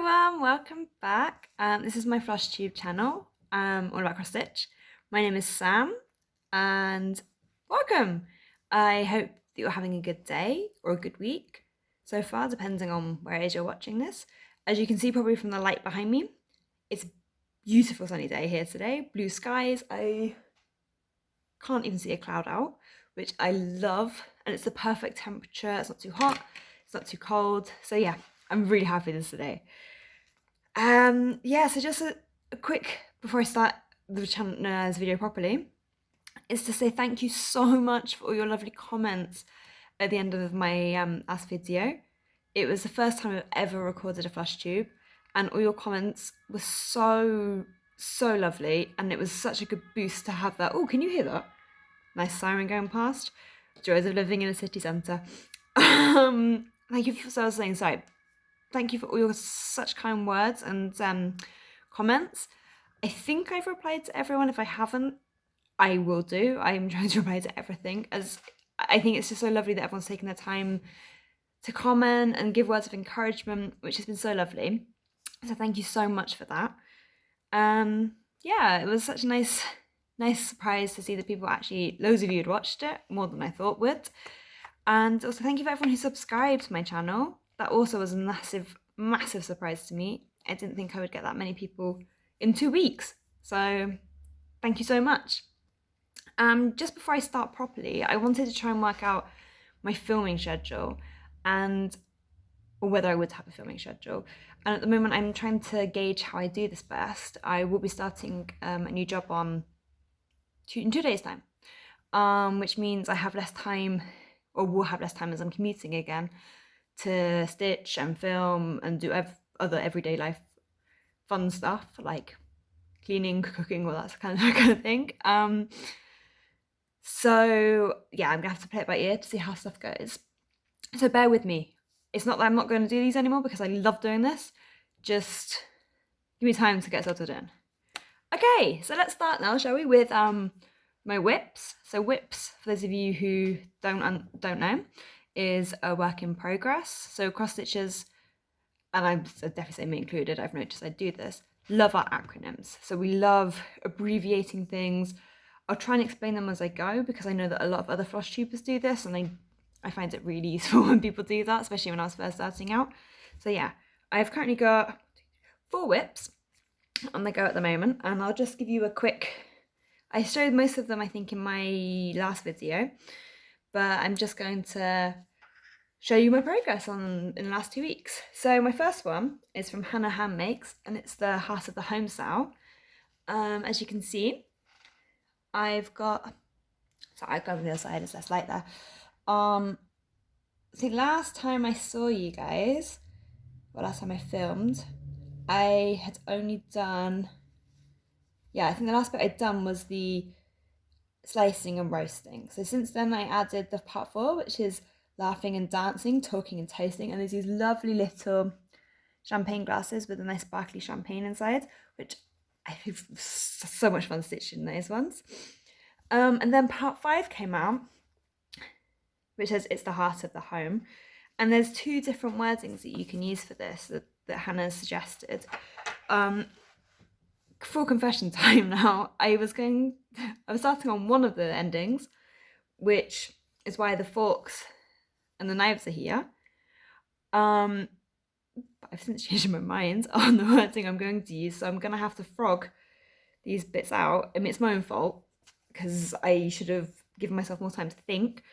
everyone, welcome back. This is my FlossTube channel, all about cross stitch. My name is Sam, and welcome. I hope that you're having a good day or a good week so far, depending on where it is you're watching this. As you can see probably from the light behind me, it's a beautiful sunny day here today. Blue skies. I can't even see a cloud out, which I love, and it's the perfect temperature. It's not too hot, it's not too cold. So yeah, I'm really happy this today. So just a quick, before I start the channel's video properly, is to say thank you so much for all your lovely comments at the end of my last video. It was the first time I've ever recorded a FlossTube, and all your comments were so lovely, and it was such a good boost to have that. Oh, can you hear that? Nice siren going past. Joys of living in a city centre. Thank you for, so I was saying, sorry. Thank you for all your such kind words and comments. I think I've replied to everyone. If I haven't, I will do. I'm trying to reply to everything, as I think it's just so lovely that everyone's taken their time to comment and give words of encouragement, which has been so lovely. So thank you so much for that. Yeah, it was such a nice surprise to see that people actually, loads of you had watched it, more than I thought would. And also thank you for everyone who subscribed to my channel. That also was a massive surprise to me. I didn't think I would get that many people in 2 weeks. So thank you so much. Just before I start properly, I wanted to try and work out my filming schedule or whether I would have a filming schedule. And at the moment, I'm trying to gauge how I do this best. I will be starting a new job in 2 days' time, which means I have less time, or will have less time as I'm commuting again, to stitch and film and do other everyday life fun stuff like cleaning, cooking, all that kind of thing. So yeah, I'm gonna have to play it by ear to see how stuff goes. So bear with me. It's not that I'm not going to do these anymore, because I love doing this. Just give me time to get settled in. Okay, so let's start now, shall we, with my whips. So whips, for those of you who don't know, is a work in progress. So cross stitchers, and I'd definitely say me included, I've noticed I do this, love our acronyms. So we love abbreviating things. I'll try and explain them as I go, because I know that a lot of other floss tubers do this, and I find it really useful when people do that, especially when I was first starting out. So yeah, I've currently got 4 whips on the go at the moment, and I'll just give you a quick, I showed most of them I think in my last video, but I'm just going to show you my progress in the last 2 weeks. So my first one is from Hannah Handmakes, and it's the Heart of the Home style. As you can see, I've got, sorry, I'll go on the other side, it's less light there. See, last time I saw you guys, well, last time I filmed, I had only done, yeah, I think the last bit I'd done was the slicing and roasting. So since then I added the part 4, which is laughing and dancing, talking and toasting, and there's these lovely little champagne glasses with a nice sparkly champagne inside, which I think so much fun stitching those ones. And then part 5 came out, which says it's the heart of the home, and there's 2 different wordings that you can use for this that Hannah suggested. Full confession time now, I was starting on one of the endings, which is why the forks and the knives are here. But I've since changed my mind on the wording I'm going to use, so I'm going to have to frog these bits out. I mean, it's my own fault, because I should have given myself more time to think,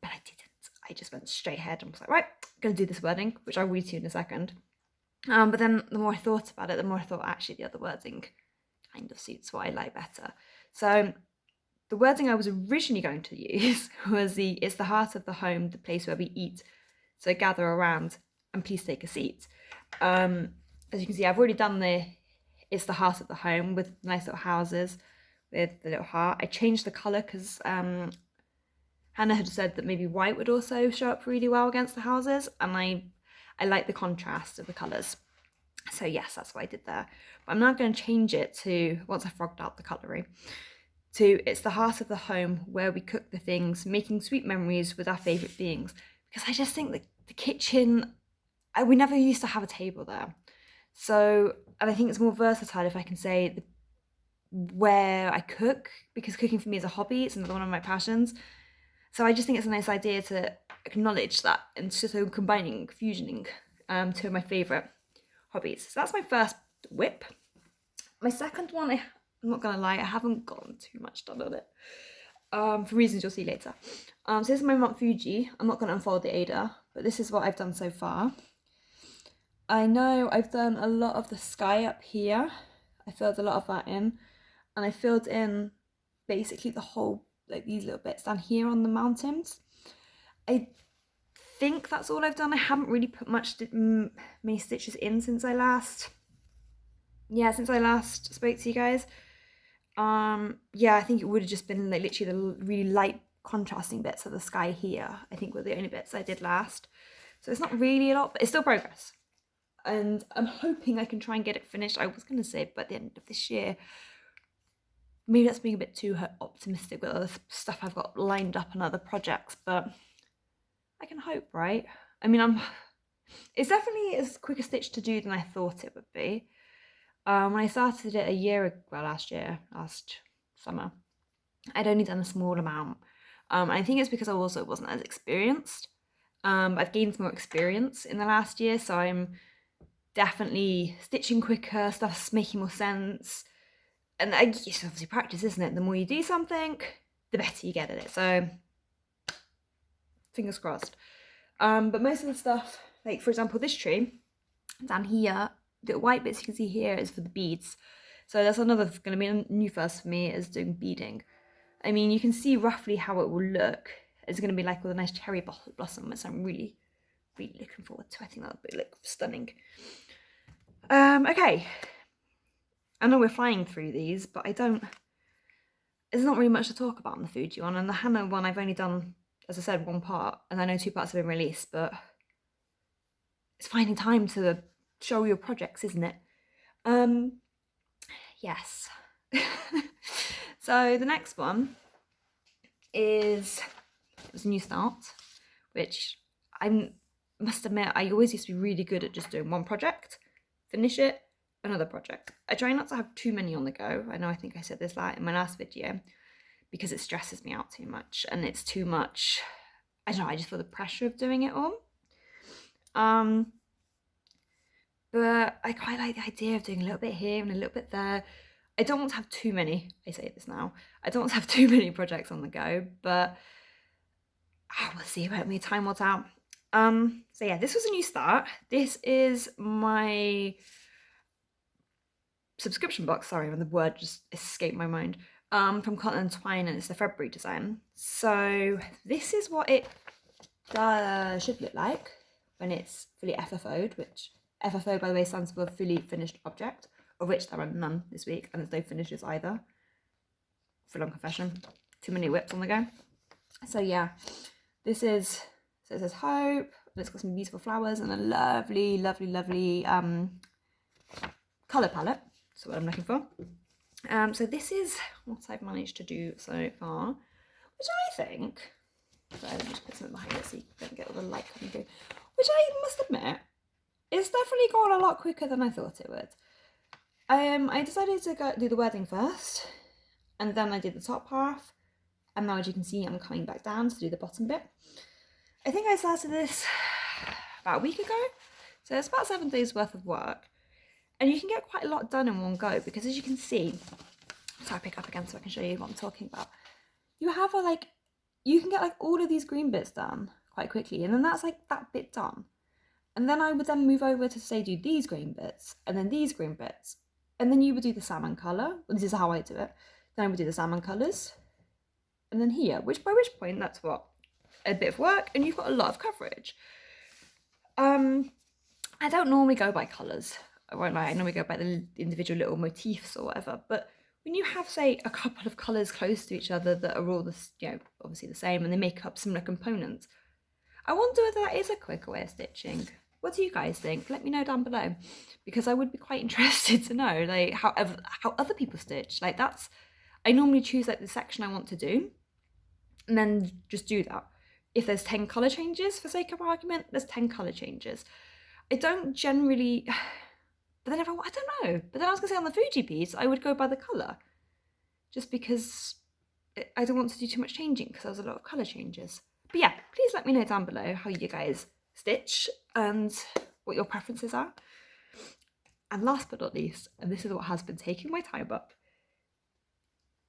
but I didn't. I just went straight ahead and was like, right, I'm going to do this wording, which I'll read to you in a second. But then the more I thought about it, the more I thought actually the other wording kind of suits what I like better. So the wording I was originally going to use was it's the heart of the home, the place where we eat. So gather around and please take a seat. As you can see, I've already done it's the heart of the home with nice little houses with the little heart. I changed the colour because Hannah had said that maybe white would also show up really well against the houses, and I like the contrast of the colours. So yes, that's what I did there. But I'm now going to change it to, once I frogged out the cutlery, to it's the heart of the home where we cook the things, making sweet memories with our favourite beings. Because I just think that the kitchen, we never used to have a table there. So, and I think it's more versatile if I can say where I cook, because cooking for me is a hobby. It's another one of my passions. So I just think it's a nice idea to acknowledge that and so combining, fusioning two of my favourite hobbies. So that's my first whip. My second one, I'm not gonna lie, I haven't gotten too much done on it. For reasons you'll see later. So this is my Mount Fuji. I'm not gonna unfold the Ada, but this is what I've done so far. I know I've done a lot of the sky up here. I filled a lot of that in, and I filled in basically the whole, like these little bits down here on the mountains. I think that's all I've done. I haven't really put many stitches in since I last spoke to you guys. Yeah, I think it would have just been like literally the really light contrasting bits of the sky here, I think were the only bits I did last. So it's not really a lot, but it's still progress. And I'm hoping I can try and get it finished. I was going to say by the end of this year. Maybe that's being a bit too optimistic with other stuff I've got lined up and other projects, but I can hope, right? I mean, it's definitely as quick a stitch to do than I thought it would be. When I started it last summer, I'd only done a small amount. And I think it's because I also wasn't as experienced. I've gained more experience in the last year, so I'm definitely stitching quicker, stuff's making more sense. And it's obviously practice, isn't it? The more you do something, the better you get at it. So, fingers crossed. But most of the stuff, like for example, this tree down here, the white bits you can see here is for the beads. So that's another going to be a new first for me, is doing beading. I mean, you can see roughly how it will look. It's going to be like with a nice cherry blossom, which I'm really, really looking forward to. I think that'll be like stunning. Okay. I know we're flying through these, but there's not really much to talk about on the Fuji one. And the Hannah one, I've only done, as I said, one part, and I know 2 parts have been released, but it's finding time to show your projects, isn't it? Yes. So the next one it was a new start, which I must admit, I always used to be really good at just doing one project, finish it, another project. I try not to have too many on the go. I think I said this in my last video, because it stresses me out too much, and it's too much. I don't know, I just feel the pressure of doing it all. But I quite like the idea of doing a little bit here and a little bit there. I don't want to have too many, I say this now, I don't want to have too many projects on the go, but we'll see when time will tell. So yeah, this was a new start. This is my subscription box, sorry, when the word just escaped my mind, from Cotton and Twine, and it's the February design. So this is what it should look like when it's fully FFO'd, which FFO, by the way, stands for fully finished object, of which there are none this week, and there's no finishes either. Full on confession, too many whips on the go. So yeah, it says Hope, and it's got some beautiful flowers and a lovely, lovely, lovely colour palette. That's what I'm looking for. So this is what I've managed to do so far, which I think, so let me just put something behind it so you don't get all the light coming through, which I must admit, it's definitely gone a lot quicker than I thought it would. I decided to do the wording first, and then I did the top half, and now as you can see I'm coming back down to do the bottom bit. I think I started this about a week ago, so it's about 7 days worth of work, and you can get quite a lot done in one go, because as you can see, so I pick up again so I can show you what I'm talking about, you have you can get all of these green bits done quite quickly, and then that's that bit done. And then I would then move over to say do these green bits, and then these green bits, and then you would do the salmon colour. Well, this is how I do it. Then I would do the salmon colours, and then here, by which point that's what? A bit of work, and you've got a lot of coverage. I don't normally go by colours. I won't lie, I normally go by the individual little motifs or whatever, but when you have, say, a couple of colours close to each other that are all obviously the same, and they make up similar components, I wonder whether that is a quicker way of stitching. What do you guys think? Let me know down below, because I would be quite interested to know how other people stitch. I normally choose the section I want to do, and then just do that. If there's 10 colour changes, for sake of argument, there's 10 colour changes. I don't generally, But then I don't know. But then I was going to say on the Fuji piece, I would go by the colour. Just because I don't want to do too much changing because there's a lot of colour changes. But yeah, please let me know down below how you guys stitch and what your preferences are. And last but not least, and this is what has been taking my time up,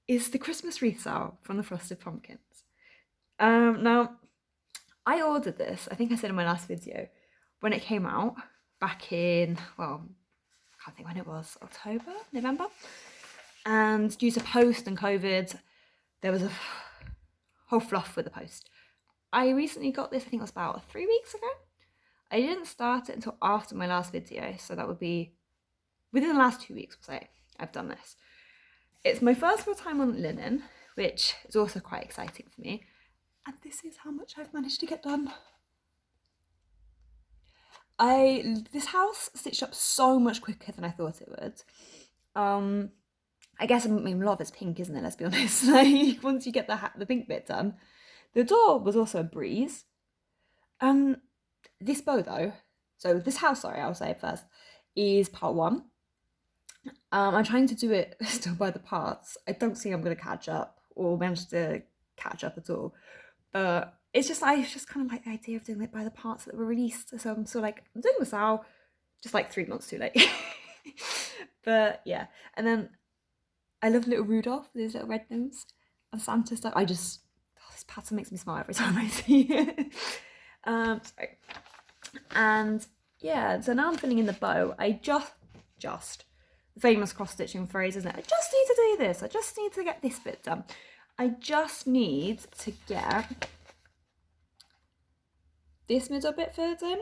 is the Christmas wreath sale from the Frosted Pumpkins. Now, I ordered this, I think I said in my last video, when it came out back in, well, I can't think when it was, October, November? And due to post and COVID, there was a whole fluff with the post. I recently got this, I think it was about 3 weeks ago. I didn't start it until after my last video, so that would be within the last 2 weeks, we'll say, I've done this. It's my first real time on linen, which is also quite exciting for me. And this is how much I've managed to get done. This house stitched up so much quicker than I thought it would. I guess, I mean, a lot of it's pink, isn't it? Let's be honest. Like, once you get the pink bit done. The door was also a breeze. This bow though, so this house, sorry, I'll say it first, is part 1. I'm trying to do it still by the parts. I don't think I'm going to catch up or manage to catch up at all. But it's just, I just kind of like the idea of doing it by the parts that were released. So I'm sort of like, I'm doing this now, just like 3 months too late. But yeah, and then I love little Rudolph with his little red nose and Santa stuff. This pattern makes me smile every time I see it. Sorry. And yeah, so now I'm filling in the bow. I just, the famous cross-stitching phrase, isn't it? I just need to do this. I just need to get this bit done. I just need to get this middle bit filled in,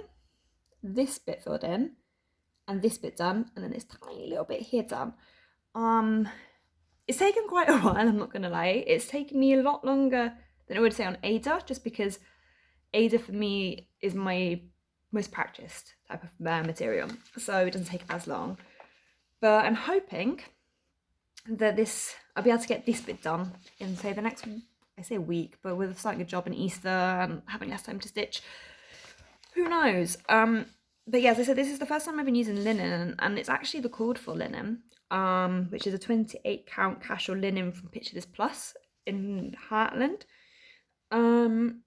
this bit filled in, and this bit done, and then this tiny little bit here done. It's taken quite a while, I'm not gonna lie. It's taken me a lot longer than I would say on Ada, just because Ada for me is my most practiced type of material, so it doesn't take as long. But I'm hoping that I'll be able to get this bit done in, say, the next, I say week, but with starting a job in Easter and having less time to stitch, who knows? But yeah, as I said, this is the first time I've been using linen, and it's actually the called for linen, which is a 28 count casual linen from Picture This Plus in Heartland. And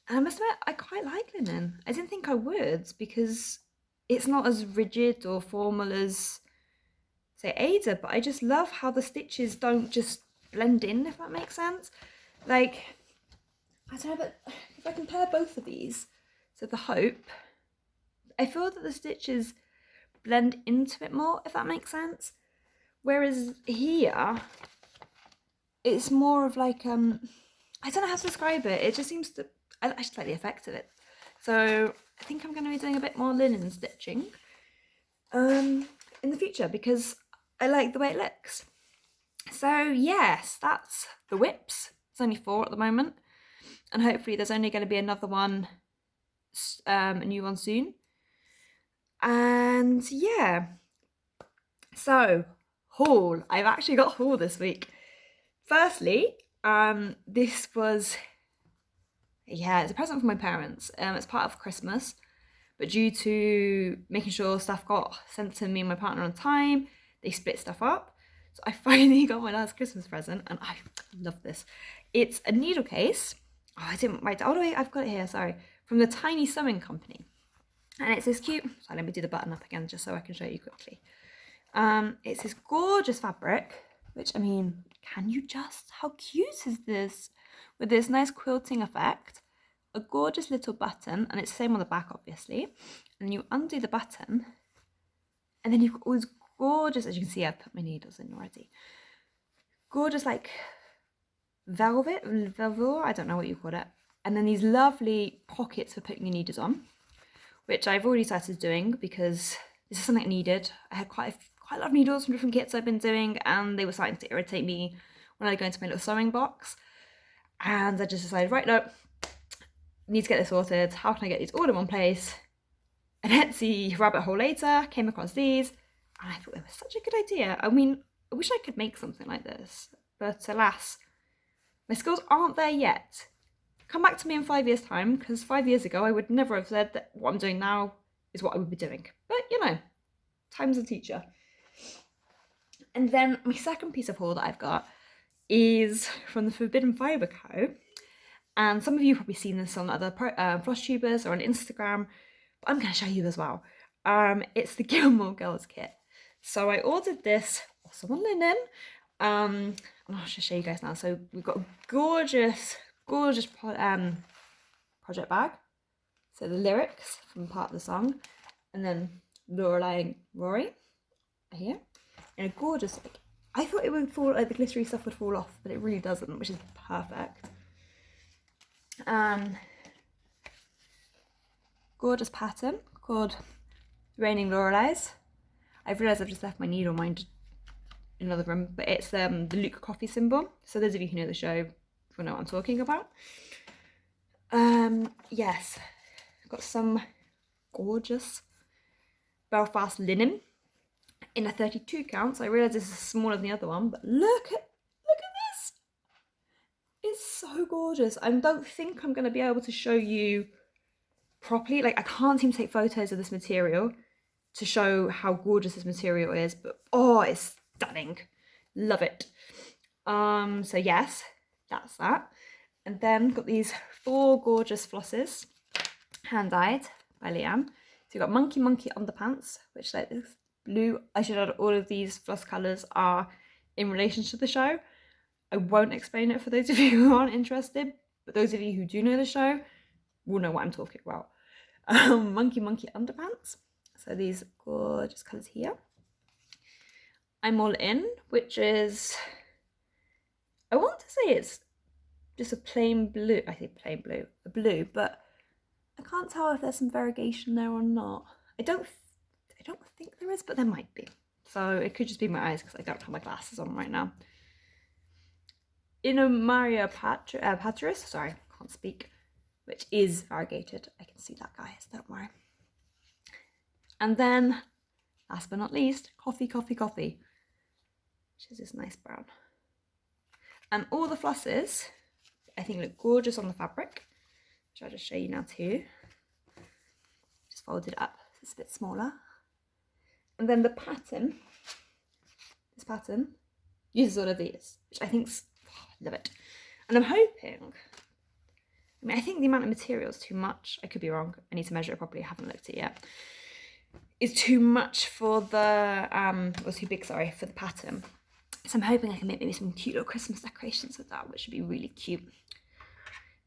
I must admit, I quite like linen. I didn't think I would, because it's not as rigid or formal as, say, Ada, but I just love how the stitches don't just blend in, if that makes sense. Like, I don't know, but if I compare both of these, so the Hope, I feel that the stitches blend into it more, if that makes sense. Whereas here, it's more of like, I don't know how to describe it. It just seems to, I just like the effect of it. So I think I'm going to be doing a bit more linen stitching in the future, because I like the way it looks. So yes, that's the whips. It's only 4 at the moment, and hopefully there's only going to be another one, a new one soon. And yeah, so haul. I've actually got a haul this week. Firstly, this was, yeah, it's a present from my parents. It's part of Christmas, but due to making sure stuff got sent to me and my partner on time, they split stuff up. So I finally got my last Christmas present, and I love this. It's a needle case. Oh, I didn't write it. Oh, wait, I've got it here, sorry. From the Tiny Sewing Company. And it's this cute, so let me do the button up again just so I can show you quickly. It's this gorgeous fabric, which, I mean, can you just, how cute is this? With this nice quilting effect, a gorgeous little button, and it's the same on the back, obviously. And you undo the button, and then you've got all these gorgeous, as you can see, I've put my needles in already. Gorgeous, like, velvet, I don't know what you call it. And then these lovely pockets for putting your needles on, which I've already started doing because this is something I needed. I had quite a lot of needles from different kits I've been doing, and they were starting to irritate me when I go into my little sewing box. And I just decided, right, no, need to get this sorted. How can I get these all in one place? An Etsy rabbit hole later, came across these, and I thought it was such a good idea. I mean, I wish I could make something like this, but alas, my skills aren't there yet. Come back to me in 5 years' time, because 5 years ago I would never have said that what I'm doing now is what I would be doing. But, you know, times a teacher. And then my second piece of haul that I've got is from the Forbidden Fibre Co. And some of you have probably seen this on other FlossTubers or on Instagram, but I'm going to show you as well. It's the Gilmore Girls kit. So I ordered this also on linen. And I'll just show you guys now. So we've got a gorgeous project bag. So the lyrics from part of the song, and then Lorelai and Rory are here. And a gorgeous, like, I thought it would fall, like the glittery stuff would fall off, but it really doesn't, which is perfect. Gorgeous pattern called Raining Lorelai's. I've realised I've just left my needle mind in another room, but it's the Luke coffee symbol. So those of you who know the show will know what I'm talking about. Yes, got some gorgeous Belfast linen in a 32 count. So I realise this is smaller than the other one, but look at this. It's so gorgeous. I don't think I'm going to be able to show you properly. Like, I can't seem to take photos of this material to show how gorgeous this material is, but oh, it's stunning. Love it. So yes, that's that. And then got these 4 gorgeous flosses, hand dyed by Leanne. So you've got Monkey underpants, which, like, this blue. I should add all of these floss colours are in relation to the show. I won't explain it for those of you who aren't interested, but those of you who do know the show will know what I'm talking about. Monkey underpants. So these gorgeous colours here. I'm all in, which is, I want to say it's just a plain blue. I think plain blue, a blue, but I can't tell if there's some variegation there or not. I don't think there is, but there might be. So it could just be my eyes because I don't have my glasses on right now. In a Maria Patris, sorry, can't speak, which is variegated. I can see that, guys, don't worry. And then, last but not least, coffee, which is this nice brown. And all the flosses, I think, look gorgeous on the fabric, which I'll just show you now too. Just folded up, so it's a bit smaller. And then the pattern, this pattern, uses all of these, which I think's, oh, love it. And I'm hoping, I think the amount of material is too much. I could be wrong. I need to measure it properly. I haven't looked at it yet. Is too much for the, or too big, sorry, for the pattern. So I'm hoping I can make maybe some cute little Christmas decorations with that, which would be really cute.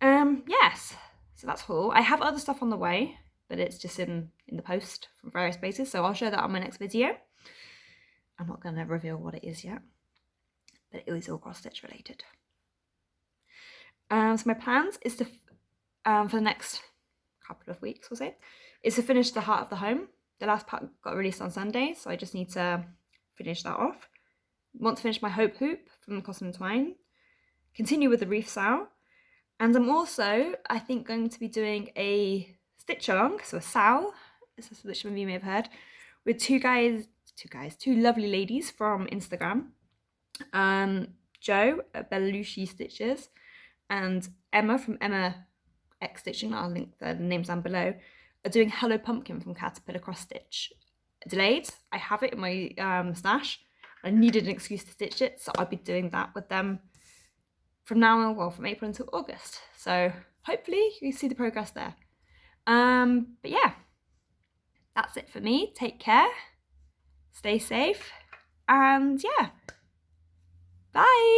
Yes, so that's all. I have other stuff on the way, but it's just in the post from various places. So I'll show that on my next video. I'm not going to reveal what it is yet, but it is all cross stitch related. So my plans is to, for the next couple of weeks, we'll say, is to finish the Heart of the Home. The last part got released on Sunday, so I just need to finish that off. Want to finish my Hope Hoop from the Cotton and Twine. Continue with the Reef Sow. And I'm also, I think, going to be doing a stitch along, so a sow, which some of you may have heard, with two lovely ladies from Instagram. Jo at Belushi Stitches and Emma from Emma X Stitching, I'll link the names down below, are doing Hello Pumpkin from Caterpillar Cross Stitch. Delayed, I have it in my stash. I needed an excuse to stitch it, so I'll be doing that with them from now on, well, from April until August. So hopefully you see the progress there. But yeah, that's it for me. Take care, stay safe, and yeah, bye.